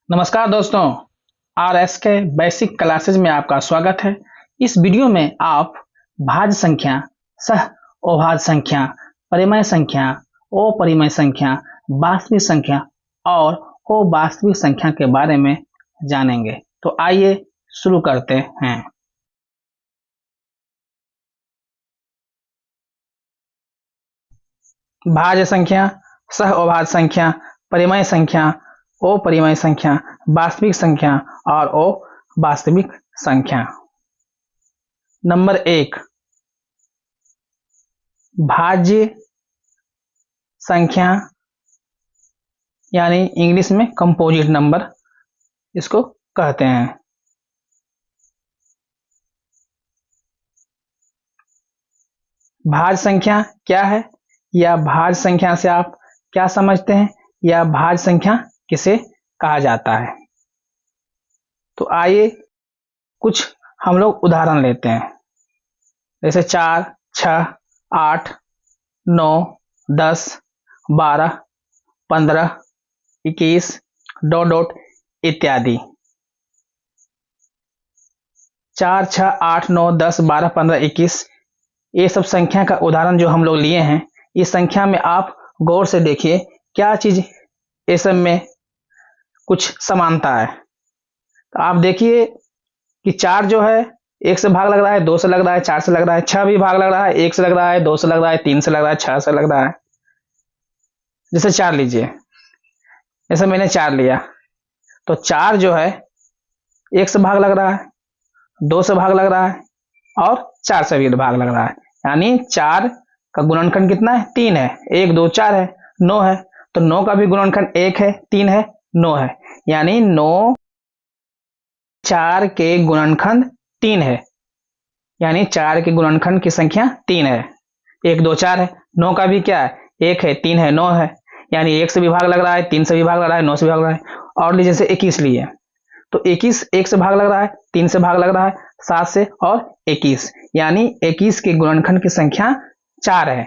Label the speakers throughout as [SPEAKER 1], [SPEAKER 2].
[SPEAKER 1] नमस्कार दोस्तों, आरएस के बेसिक क्लासेज में आपका स्वागत है। इस वीडियो में आप भाज्य संख्या, सह अभाज्य संख्या, परिमेय संख्या, अपरिमेय संख्या, वास्तविक संख्या और अवास्तविक संख्या के बारे में जानेंगे। तो आइए शुरू करते हैं। भाज्य संख्या, सह अभाज्य संख्या, परिमेय संख्या, अपरिमेय संख्या, वास्तविक संख्या और अवास्तविक संख्या। नंबर 1, भाज्य संख्या यानी इंग्लिश में कंपोजिट नंबर इसको कहते हैं। भाज्य संख्या क्या है, या भाज्य संख्या से आप क्या समझते हैं, या भाज्य संख्या किसे कहा जाता है। तो आइए कुछ हम लोग उदाहरण लेते हैं, जैसे 4, 6, 8, 9, 10, 12, 15, 21, डॉट डॉट इत्यादि। 4, 6, 8, 9, 10, 12, 15, 21 ये सब संख्या का उदाहरण जो हम लोग लिए हैं। इस संख्या में आप गौर से देखिए क्या चीज ये सब में कुछ समानता है। तो आप देखिए कि 4 जो है 1 से भाग लग रहा है, 2 से लग रहा है, 4 से लग रहा है। 6 भी भाग लग रहा है, 1 से लग रहा है, 2 से लग रहा है, 3 से लग रहा है, 6 से लग रहा है। जैसे 4 लीजिए, जैसे मैंने 4 लिया तो 4 जो है 1 से भाग लग रहा है, 2 से भाग लग रहा है और 4 से भी भाग लग रहा है। यानी 4 का गुणनखंड कितना है? 3 है। 1 2 4 है, 9 है। तो 9 का भी गुणनखंड 1 है, 3 है, 9 है। यानी 9 4 के गुणनखंड 3 है। यानी 4 के गुणनखंड की संख्या 3 है। 1 2 4 है। 9 का भी क्या है? 1 है, 3 है, 9 है। यानी 1 से भी भाग लग रहा है, 3 से भी भाग लग रहा है, 9 से भी भाग लग रहा है। और लीजिए जैसे 21 लिए तो 21 1 से भाग लग रहा है, 3 से भाग लग रहा है, 7 से और 21। यानी 21 के गुणनखंड की संख्या 4 है।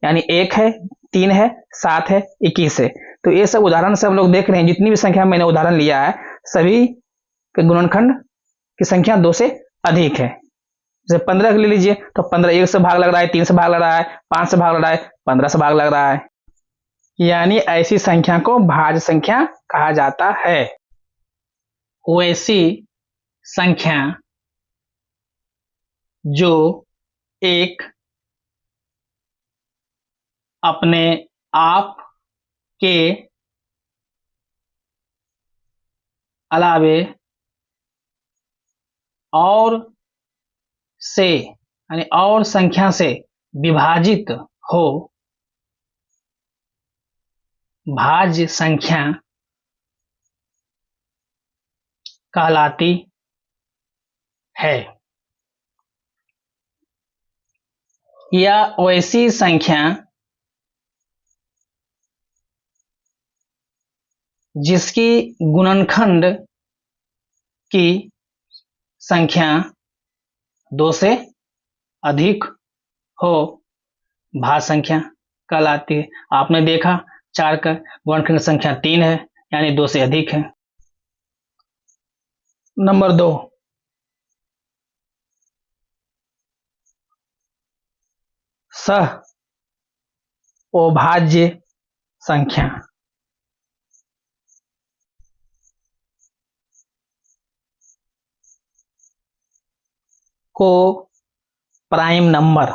[SPEAKER 1] यानी 1 है, 3 है, 7 है, 21 है। तो ये सब उदाहरण से हम लोग देख रहे हैं, जितनी भी संख्या मैंने उदाहरण लिया है सभी के गुणनखंड की संख्या 2 से अधिक है। जैसे 15 ले लीजिए तो 15 1 से भाग लग रहा है, 3 से भाग लग रहा है, 5 से भाग लग रहा है, 15 से भाग लग रहा है। यानी ऐसी संख्या को भाज्य संख्या कहा जाता है। वैसी संख्या जो एक अपने आप के अलावे और से यानी और संख्या से विभाजित हो, भाज्य संख्या कहलाती है। या वैसी संख्या जिसकी गुणनखंड की संख्या 2 से अधिक हो, भाज्य संख्या कहलाती है। आपने देखा 4 का गुणनखंड संख्या 3 है, यानी 2 से अधिक है। नंबर 2, सह अभाज्य संख्या को प्राइम नंबर,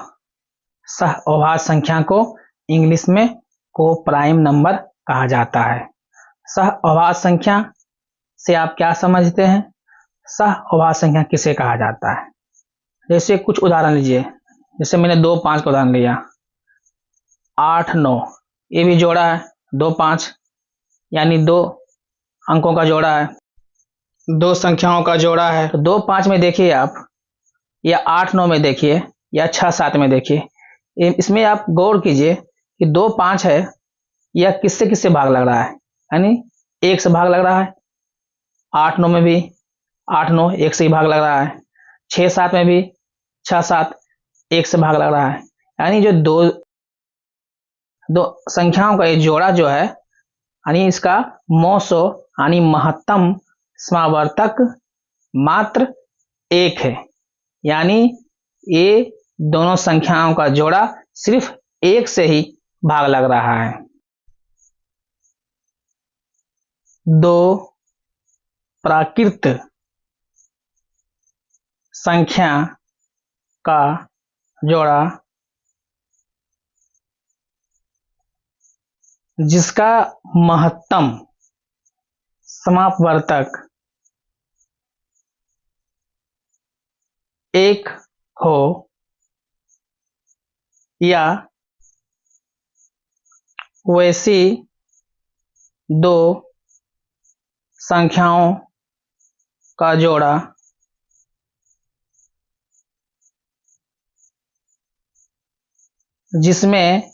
[SPEAKER 1] सह अभाज्य संख्या को इंग्लिश में को प्राइम नंबर कहा जाता है। सह अभाज्य संख्या से आप क्या समझते हैं? सह अभाज्य संख्या किसे कहा जाता है? जैसे कुछ उदाहरण लीजिए, जैसे मैंने 2 5 का उदाहरण लिया। 8 9 ये भी जोड़ा है, 2 5 यानी 2 अंकों का जोड़ा है, 2 संख्याओं का जोड़ा है। तो 2 5 में देखिए आप, या 8 9 में देखिए, या 6 7 में देखिए। इसमें आप गौर कीजिए कि 2 5 है, यह किससे किससे भाग लग रहा है? यानी 1 से भाग लग रहा है। 8 9 में भी 8 9 1 से ही भाग लग रहा है। 6 7 में भी 6 7 1 से भाग लग रहा है। यानी जो दो संख्याओं का ये जोड़ा जो है यानी इसका मोसो यानी महत्तम समावर्तक मात्र एक है, यानी ये दोनों संख्याओं का जोड़ा सिर्फ एक से ही भाग लग रहा है। दो प्राकृत संख्या का जोड़ा जिसका महत्तम समापवर्तक एक हो या वैसी दो संख्याओं का जोड़ा जिसमें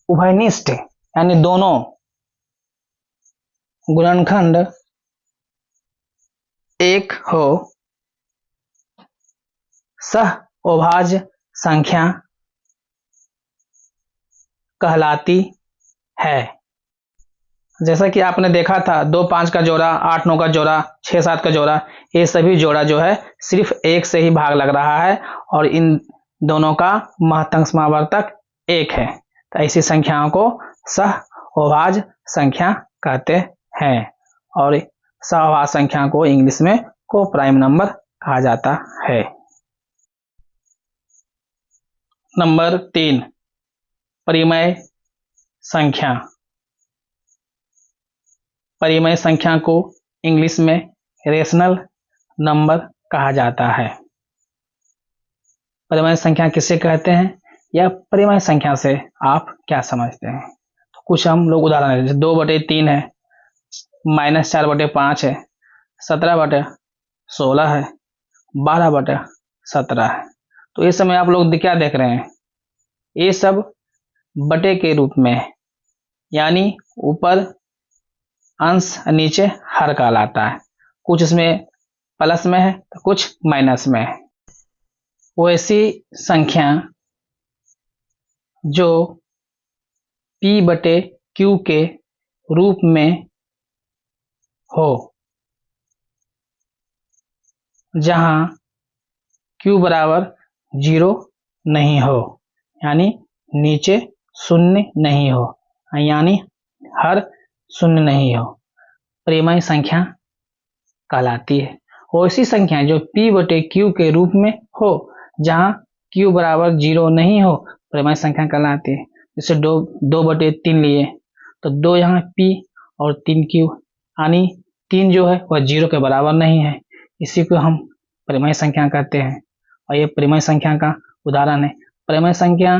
[SPEAKER 1] उभयनिष्ठ यानी दोनों गुणनखंड एक हो, सह अभाज्य संख्या कहलाती है। जैसा कि आपने देखा था 2 5 का जोड़ा, 8 9 का जोड़ा, 6 7 का जोड़ा, ये सभी जोड़ा जो है सिर्फ एक से ही भाग लग रहा है और इन दोनों का महत्तम समावर्तक एक है, तो ऐसी संख्याओं को सह अभाज्य संख्या कहते हैं और सहअभाज्य संख्या को इंग्लिश में कोप्राइम नंबर कहा जाता है। नंबर 3, परिमेय संख्या। परिमेय संख्या को इंग्लिश में रेशनल नंबर कहा जाता है। परिमेय संख्या किसे कहते हैं या परिमेय संख्या से आप क्या समझते हैं? तो कुछ हम लोग उदाहरण लेते हैं। 2/3 है, -4/5 है, 17/16 है, 12/17 है। तो इस समय आप लोग क्या देख रहे हैं? ये सब बटे के रूप में है, यानी ऊपर अंश नीचे हर कहलाता है। कुछ इसमें प्लस में है तो कुछ माइनस में है। वैसी संख्या जो P/Q के रूप में हो, जहां Q बराबर 0 नहीं हो, यानी नीचे शून्य नहीं हो, यानी हर शून्य नहीं हो, परिमेय संख्या कहलाती है। वैसी संख्या जो P/Q के रूप में हो, जहां Q बराबर 0 नहीं हो, परिमेय संख्या कहलाती है। जैसे 2/3 लिए तो 2 यहाँ P और 3 Q, यानी 3 जो है वह 0 के बराबर नहीं है, इसी को हम परिमेय संख्या कहते हैं और ये परिमेय संख्या का उदाहरण है। परिमेय संख्या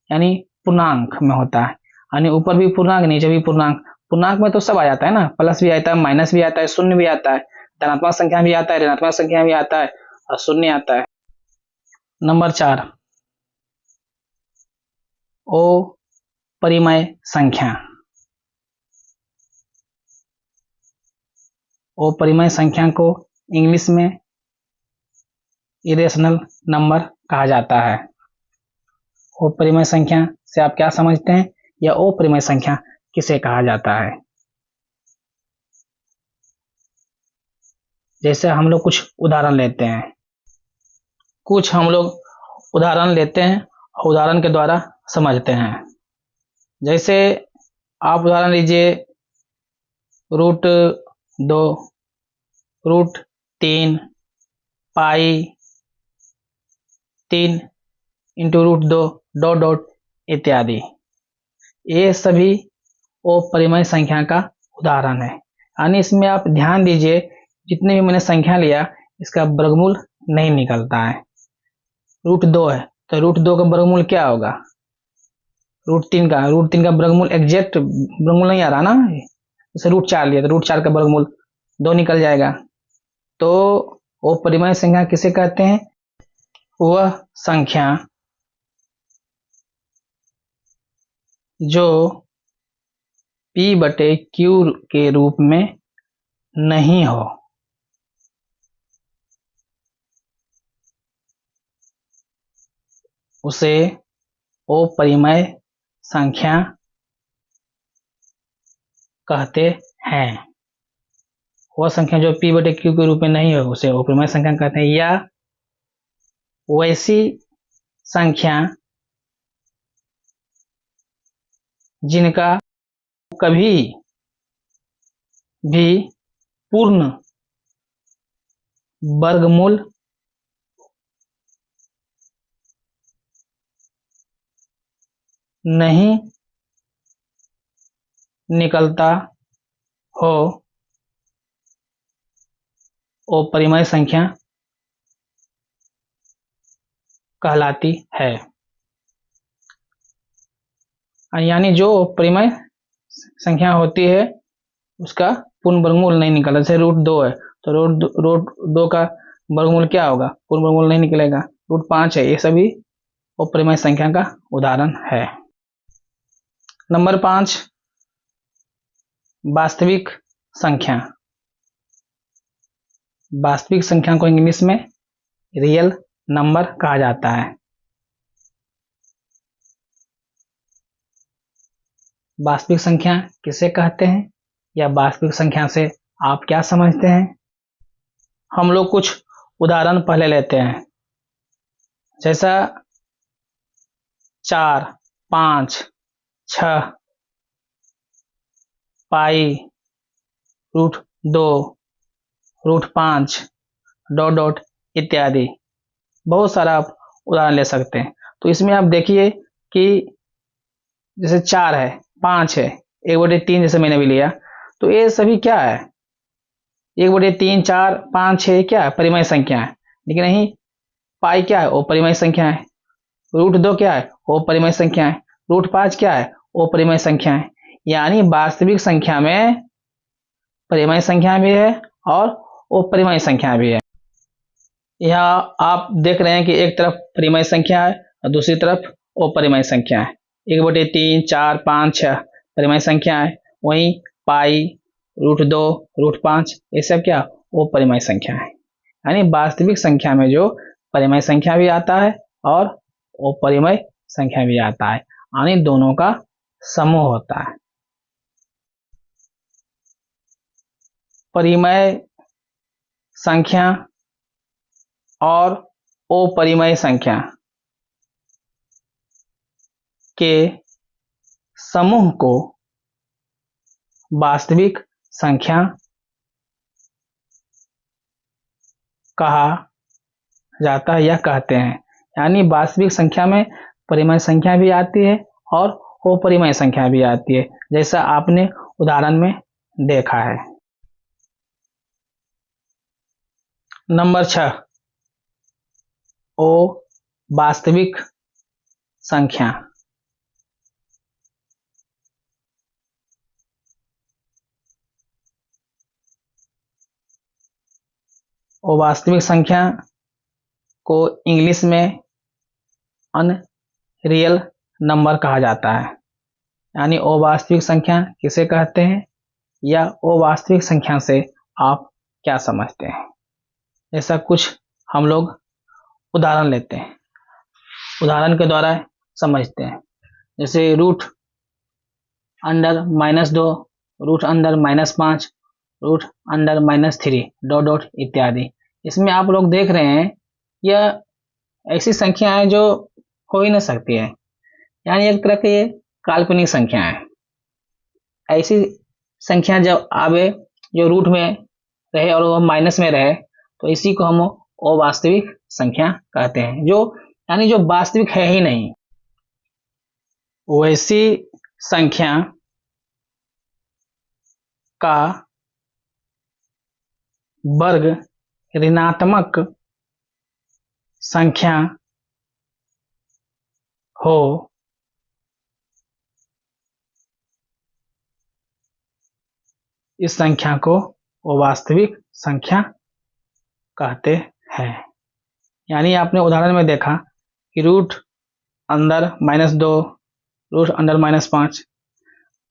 [SPEAKER 1] यानी पूर्णांक में होता है, यानी ऊपर भी पूर्णांक नीचे भी पूर्णांक। पूर्णांक में तो सब आ जाता है ना, प्लस भी आता है, माइनस भी आता है, शून्य भी आता है, धनात्मक संख्या भी आता है, ऋणात्मक संख्या भी आता है और शून्य आता है। नंबर 4, अपरिमेय संख्या। अपरिमेय संख्या को इंग्लिश में इरेशनल नंबर कहा जाता है। अपरिमेय संख्या से आप क्या समझते हैं या अपरिमेय संख्या किसे कहा जाता है? जैसे हम लोग कुछ उदाहरण लेते हैं, और उदाहरण के द्वारा समझते हैं। जैसे आप उदाहरण लीजिए √2, √3, पाई 3 इंटू √2 डॉट डॉट इत्यादि, ये सभी अपरिमेय संख्या का उदाहरण है। यानी इसमें आप ध्यान दीजिए, जितने भी मैंने संख्या लिया इसका वर्गमूल नहीं निकलता है। √2 है तो √2 का वर्गमूल क्या होगा? √3 का वर्गमूल एग्जैक्ट वर्गमूल नहीं आ रहा ना। जैसे √4 लिया तो √4 का वर्गमूल 2 निकल जाएगा। तो अपरिमेय संख्या किसे कहते हैं? वह संख्या जो P/Q के रूप में नहीं हो, उसे अपरिमेय संख्या कहते हैं। वह संख्या जो p बटे q के रूप में नहीं है उसे अपरिमेय संख्या कहते हैं। या वैसी संख्या जिनका कभी भी पूर्ण वर्गमूल नहीं निकलता हो, अपरिमेय संख्या कहलाती है। यानी जो अपरिमेय संख्या होती है उसका पूर्ण वर्गमूल नहीं निकलता। जैसे √2 है तो √2 का वर्गमूल क्या होगा, पूर्ण वर्गमूल नहीं निकलेगा। √5 है, ये सभी अपरिमेय संख्या का उदाहरण है। नंबर 5, वास्तविक संख्या। वास्तविक संख्या को इंग्लिश में रियल नंबर कहा जाता है। वास्तविक संख्या किसे कहते हैं या वास्तविक संख्या से आप क्या समझते हैं? हम लोग कुछ उदाहरण पहले लेते हैं। जैसा 4, 5, 6, पाई, √2, √5, डॉट डॉट इत्यादि। बहुत सारा आप उदाहरण ले सकते हैं। तो इसमें आप देखिए कि जैसे 4 है, 5 है, 1/3 जैसे मैंने भी लिया, तो ये सभी क्या है, 1/3, 4, 5, 6 क्या है, परिमेय संख्या है। लेकिन नहीं, पाई क्या है, वो परिमेय संख्या है। √2 क्या है, वो परिमेय संख्या है। √5 क्या है, वो परिमेय संख्या है। यानी वास्तविक संख्या में परिमेय संख्या भी है और अपरिमेय संख्या भी है। यहाँ आप देख रहे हैं कि एक तरफ परिमेय संख्या है और दूसरी तरफ अपरिमेय संख्या है। 1/3, 4, 5, 6 परिमेय संख्या है, वहीं पाई, √2, √5 ये सब क्या, अपरिमेय संख्या है। यानी वास्तविक संख्या में जो परिमेय संख्या भी आता है और अपरिमेय संख्या भी आता है, यानी दोनों का समूह होता है। परिमेय संख्या और अपरिमेय संख्या के समूह को वास्तविक संख्या कहा जाता है या कहते हैं। यानी वास्तविक संख्या में परिमेय संख्या भी आती है और अपरिमेय संख्या भी आती है, जैसा आपने उदाहरण में देखा है। नंबर 6, वास्तविक संख्या। वास्तविक संख्या को इंग्लिश में अनरियल नंबर कहा जाता है। यानी अवास्तविक संख्या किसे कहते हैं या अवास्तविक संख्या से आप क्या समझते हैं, ऐसा कुछ हम लोग उदाहरण लेते हैं, उदाहरण के द्वारा समझते हैं। जैसे √2, √−5, √−3 डॉट डॉट इत्यादि। इसमें आप लोग देख रहे हैं यह ऐसी संख्या है जो हो ही नहीं सकती है, यानी एक तरह की ये काल्पनिक संख्या है। ऐसी संख्या जब आवे जो रूट में रहे और वो माइनस में रहे तो इसी को हम अवास्तविक संख्या कहते हैं, जो यानी जो वास्तविक है ही नहीं। वैसी संख्या का वर्ग ऋणात्मक संख्या हो इस संख्या को अवास्तविक संख्या कहते हैं। यानी आपने उदाहरण में देखा कि रूट अंदर -2, रूट अंदर -5,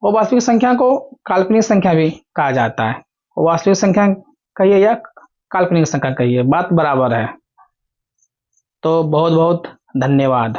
[SPEAKER 1] अवास्तविक संख्या को काल्पनिक संख्या भी कहा जाता है। वास्तविक संख्या कहिए या काल्पनिक संख्या कहिए, बात बराबर है। तो बहुत बहुत धन्यवाद।